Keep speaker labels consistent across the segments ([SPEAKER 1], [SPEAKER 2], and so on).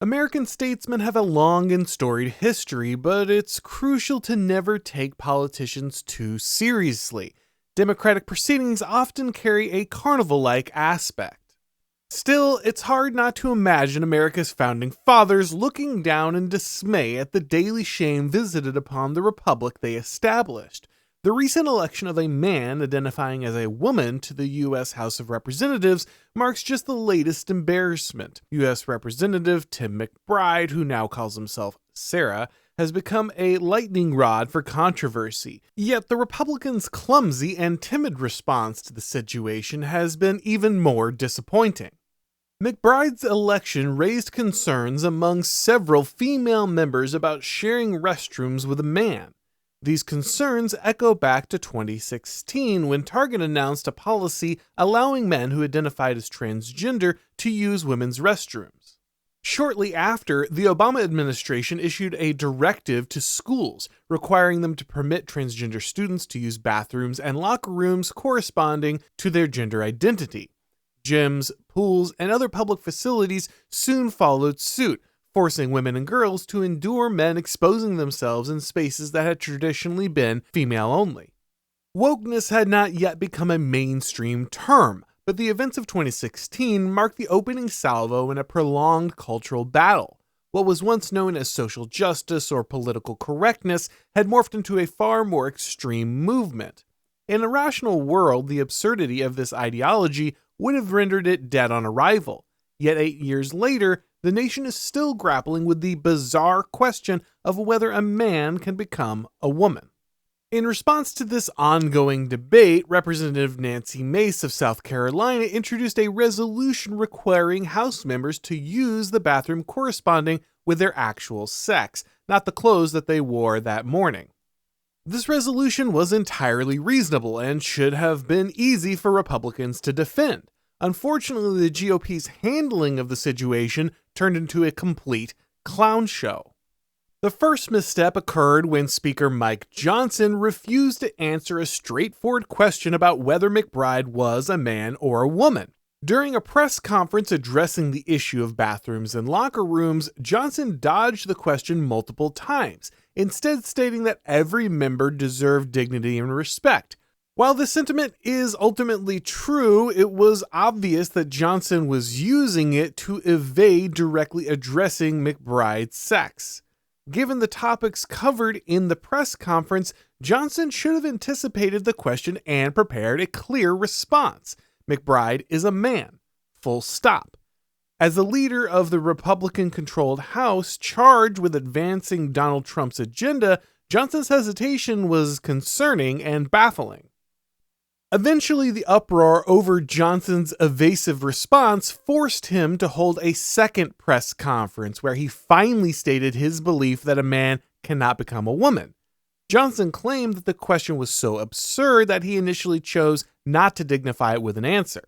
[SPEAKER 1] American statesmen have a long and storied history, but it's crucial to never take politicians too seriously. Democratic proceedings often carry a carnival-like aspect. Still, it's hard not to imagine America's founding fathers looking down in dismay at the daily shame visited upon the republic they established. The recent election of a man identifying as a woman to the U.S. House of Representatives marks just the latest embarrassment. U.S. Representative Tim McBride, who now calls himself Sarah, has become a lightning rod for controversy. Yet the Republicans' clumsy and timid response to the situation has been even more disappointing. McBride's election raised concerns among several female members about sharing restrooms with a man. These concerns echo back to 2016 when Target announced a policy allowing men who identified as transgender to use women's restrooms. Shortly after, the Obama administration issued a directive to schools requiring them to permit transgender students to use bathrooms and locker rooms corresponding to their gender identity. Gyms, pools, and other public facilities soon followed suit, forcing women and girls to endure men exposing themselves in spaces that had traditionally been female-only. Wokeness had not yet become a mainstream term, but the events of 2016 marked the opening salvo in a prolonged cultural battle. What was once known as social justice or political correctness had morphed into a far more extreme movement. In a rational world, the absurdity of this ideology would have rendered it dead on arrival. Yet 8 years later, the nation is still grappling with the bizarre question of whether a man can become a woman. In response to this ongoing debate, Representative Nancy Mace of South Carolina introduced a resolution requiring House members to use the bathroom corresponding with their actual sex, not the clothes that they wore that morning. This resolution was entirely reasonable and should have been easy for Republicans to defend. Unfortunately, the GOP's handling of the situation turned into a complete clown show. The first misstep occurred when Speaker Mike Johnson refused to answer a straightforward question about whether McBride was a man or a woman. During a press conference addressing the issue of bathrooms and locker rooms, Johnson dodged the question multiple times, instead stating that every member deserved dignity and respect. While this sentiment is ultimately true, it was obvious that Johnson was using it to evade directly addressing McBride's sex. Given the topics covered in the press conference, Johnson should have anticipated the question and prepared a clear response. McBride is a man. Full stop. As the leader of the Republican-controlled House charged with advancing Donald Trump's agenda, Johnson's hesitation was concerning and baffling. Eventually, the uproar over Johnson's evasive response forced him to hold a second press conference where he finally stated his belief that a man cannot become a woman. Johnson claimed that the question was so absurd that he initially chose not to dignify it with an answer.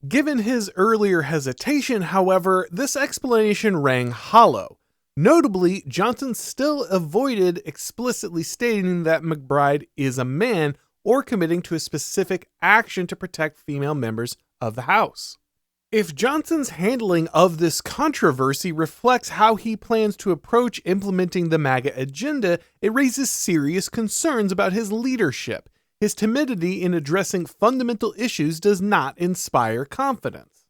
[SPEAKER 1] Given his earlier hesitation, however, this explanation rang hollow. Notably, Johnson still avoided explicitly stating that McBride is a man or committing to a specific action to protect female members of the House. If Johnson's handling of this controversy reflects how he plans to approach implementing the MAGA agenda, it raises serious concerns about his leadership. His timidity in addressing fundamental issues does not inspire confidence.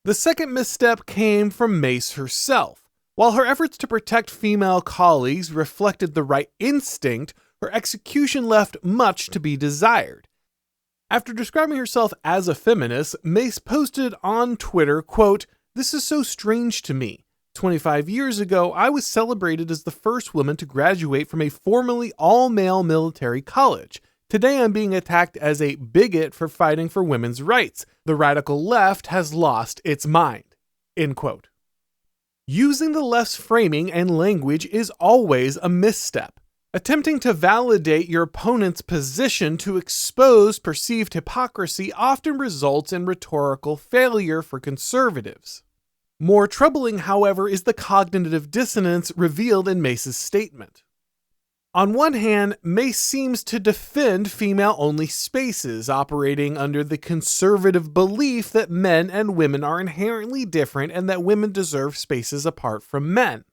[SPEAKER 1] The second misstep came from Mace herself. While her efforts to protect female colleagues reflected the right instinct, her execution left much to be desired. After describing herself as a feminist, Mace posted on Twitter, quote, "This is so strange to me. 25 years ago, I was celebrated as the first woman to graduate from a formerly all-male military college. Today I'm being attacked as a bigot for fighting for women's rights. The radical left has lost its mind." End quote. Using the left's framing and language is always a misstep. Attempting to validate your opponent's position to expose perceived hypocrisy often results in rhetorical failure for conservatives. More troubling, however, is the cognitive dissonance revealed in Mace's statement. On one hand, Mace seems to defend female-only spaces, operating under the conservative belief that men and women are inherently different and that women deserve spaces apart from men.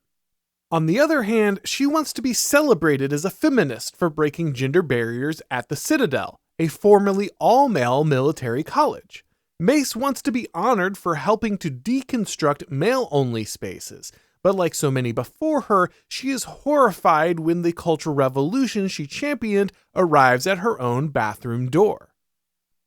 [SPEAKER 1] On the other hand, she wants to be celebrated as a feminist for breaking gender barriers at the Citadel, a formerly all-male military college. Mace wants to be honored for helping to deconstruct male-only spaces, but like so many before her, she is horrified when the cultural revolution she championed arrives at her own bathroom door.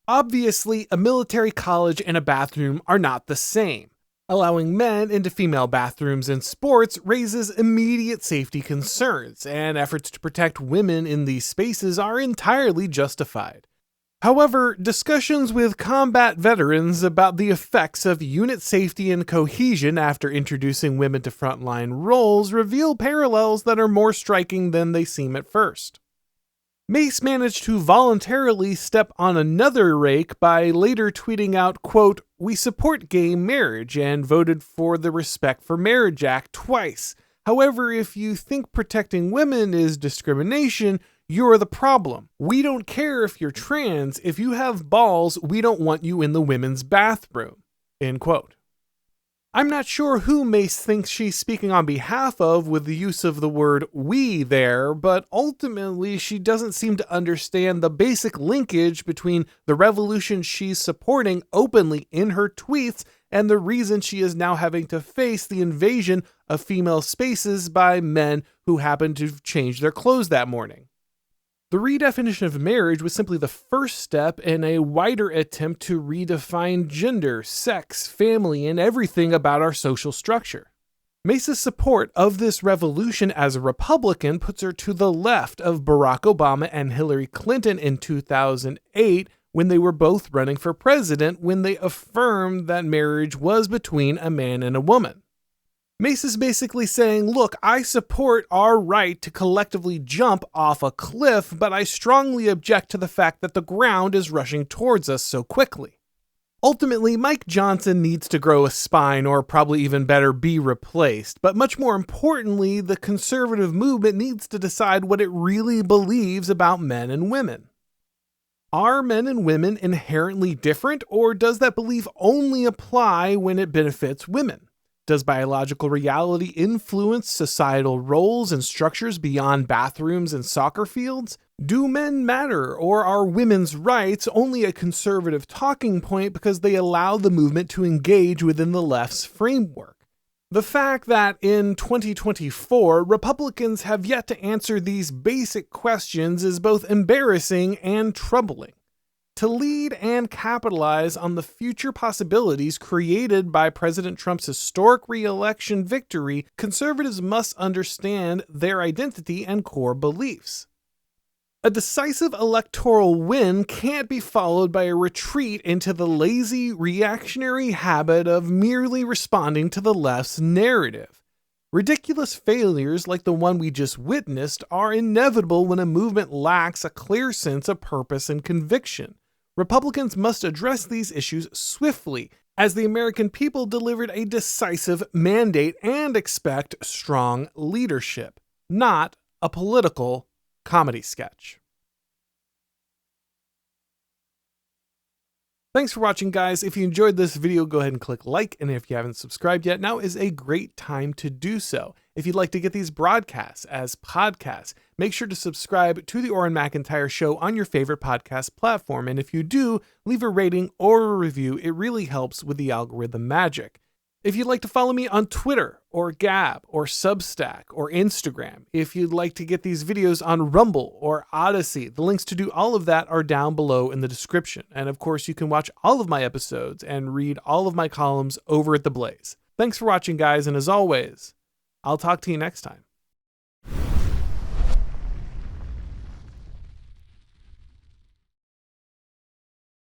[SPEAKER 1] Obviously, a military college and a bathroom are not the same. Allowing men into female bathrooms in sports raises immediate safety concerns, and efforts to protect women in these spaces are entirely justified. However, discussions with combat veterans about the effects of unit safety and cohesion after introducing women to frontline roles reveal parallels that are more striking than they seem at first. Mace managed to voluntarily step on another rake by later tweeting out, quote, "We support gay marriage and voted for the Respect for Marriage Act twice. However, if you think protecting women is discrimination, you're the problem. We don't care if you're trans. If you have balls, we don't want you in the women's bathroom." End quote. I'm not sure who Mace thinks she's speaking on behalf of with the use of the word "we" there, but ultimately she doesn't seem to understand the basic linkage between the revolution she's supporting openly in her tweets and the reason she is now having to face the invasion of female spaces by men who happen to change their clothes that morning. The redefinition of marriage was simply the first step in a wider attempt to redefine gender, sex, family, and everything about our social structure. Mace's support of this revolution as a Republican puts her to the left of Barack Obama and Hillary Clinton in 2008 when they were both running for president, when they affirmed that marriage was between a man and a woman. Mace is basically saying, look, I support our right to collectively jump off a cliff, but I strongly object to the fact that the ground is rushing towards us so quickly. Ultimately, Mike Johnson needs to grow a spine, or probably even better, be replaced. But much more importantly, the conservative movement needs to decide what it really believes about men and women. Are men and women inherently different, or does that belief only apply when it benefits women? Does biological reality influence societal roles and structures beyond bathrooms and soccer fields? Do men matter, or are women's rights only a conservative talking point because they allow the movement to engage within the left's framework? The fact that in 2024, Republicans have yet to answer these basic questions is both embarrassing and troubling. To lead and capitalize on the future possibilities created by President Trump's historic re-election victory, conservatives must understand their identity and core beliefs. A decisive electoral win can't be followed by a retreat into the lazy, reactionary habit of merely responding to the left's narrative. Ridiculous failures like the one we just witnessed are inevitable when a movement lacks a clear sense of purpose and conviction. Republicans must address these issues swiftly, as the American people delivered a decisive mandate and expect strong leadership, not a political comedy sketch. Thanks for watching, guys. If you enjoyed this video, go ahead and click like, and if you haven't subscribed yet, now is a great time to do so. If you'd like to get these broadcasts as podcasts, make sure to subscribe to the Auron MacIntyre Show on your favorite podcast platform, and if you do, leave a rating or a review. It really helps with the algorithm magic. If you'd like to follow me on Twitter, or Gab, or Substack, or Instagram, if you'd like to get these videos on Rumble or Odyssey, the links to do all of that are down below in the description. And of course, you can watch all of my episodes and read all of my columns over at The Blaze. Thanks for watching, guys, and as always, I'll talk to you next time.